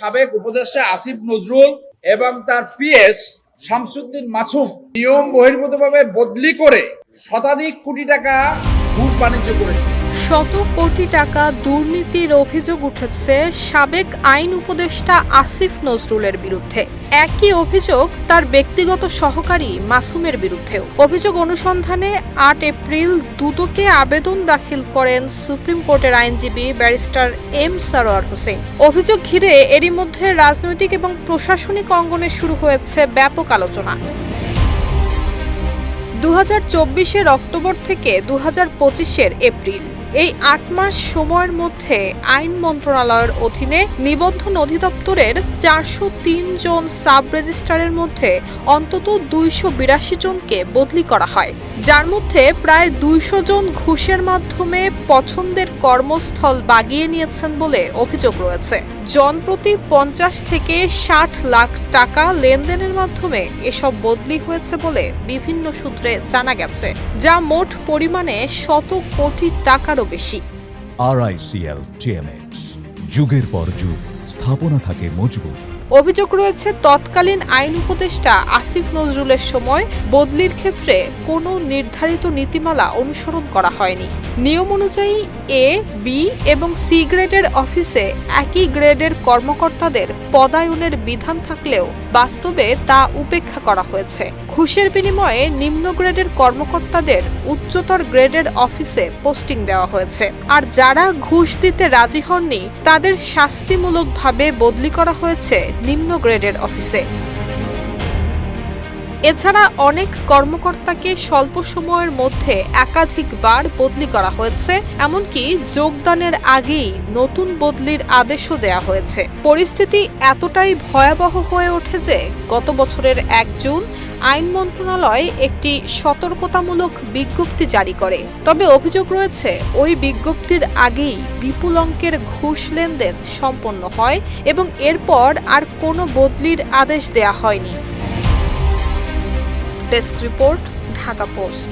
সাবেক উপদেষ্টা আসিফ নজরুল এবং তার পিএস শামসুদ্দিন মাসুম নিয়ম বহির্ভূতভাবে বদলি করে শতাধিক কোটি টাকা ঘুষ বাণিজ্য করেছে। শত কোটি টাকা দুর্নীতির অভিযোগ উঠেছে সাবেক আইন উপদেষ্টা আসিফ নজরুলের বিরুদ্ধে। একই অভিযোগ তার ব্যক্তিগত সহকারী মাসুমের বিরুদ্ধেও। অভিযোগ অনুসন্ধানে ৮ এপ্রিল দুদকে আবেদন দাখিল করেন সুপ্রিম কোর্টের আইনজীবী ব্যারিস্টার এম সরোয়ার হোসেন। অভিযোগ ঘিরে এরই মধ্যে রাজনৈতিক এবং প্রশাসনিক অঙ্গনে শুরু হয়েছে ব্যাপক আলোচনা। 2024-এর অক্টোবর থেকে 2025-এর এপ্রিল, এই ৮ মাস সময়ের মধ্যে আইন মন্ত্রণালয়ের অধীনে নিবন্ধন অধিদপ্তরের 403 জন সাব রেজিস্ট্রারের মধ্যে অন্তত 282 জনকে বদলি করা হয়, যার মধ্যে প্রায় 200 জন ঘুষের মাধ্যমে পছন্দের কর্মস্থল বাগিয়ে নিয়েছেন বলে অভিযোগ রয়েছে। জনপ্রতি 50 থেকে 60 লাখ টাকা লেনদেনের মাধ্যমে এসব বদলি হয়েছে বলে বিভিন্ন সূত্রে জানা গেছে, যা মোট পরিমাণে শত কোটি টাকারও বেশি। RICL TMX, যুগের পর যুগ স্থাপনা থাকে মজবুত। অভিযোগ রয়েছে তৎকালীন আইন উপদেষ্টা আসিফ নজরুলের সময় বদলির ক্ষেত্রে কোনো নির্ধারিত নীতিমালা অনুসরণ করা হয়নি। নিয়ম অনুযায়ী A, B এবং C গ্রেডের অফিসে একই গ্রেডের কর্মকর্তাদের পদায়নের বিধান থাকলেও বাস্তবে তা উপেক্ষা করা হয়েছে। ঘুষের বিনিময়ে নিম্ন গ্রেডের কর্মকর্তাদের উচ্চতর গ্রেডের অফিসে পোস্টিং দেওয়া হয়েছে, আর যারা ঘুষ দিতে রাজি হননি তাদের শাস্তিমূলকভাবে বদলি করা হয়েছে নিম্ন গ্রেডের অফিসে। এছাড়া অনেক কর্মকর্তাকে স্বল্প সময়ের মধ্যে একাধিকবার বদলি করা হয়েছে, এমনকি যোগদানের আগেই নতুন বদলির আদেশও দেওয়া হয়েছে। পরিস্থিতি এতটাই ভয়াবহ হয়ে ওঠে যে গত বছরের 1 জুন আইন মন্ত্রণালয় একটি সতর্কতামূলক বিজ্ঞপ্তি জারি করে। তবে অভিযোগ রয়েছে ওই বিজ্ঞপ্তির আগেই বিপুল অঙ্কের ঘুষ লেনদেন সম্পন্ন হয় এবং এরপর আর কোনো বদলির আদেশ দেয়া হয়নি। Desk report, Dhaka post.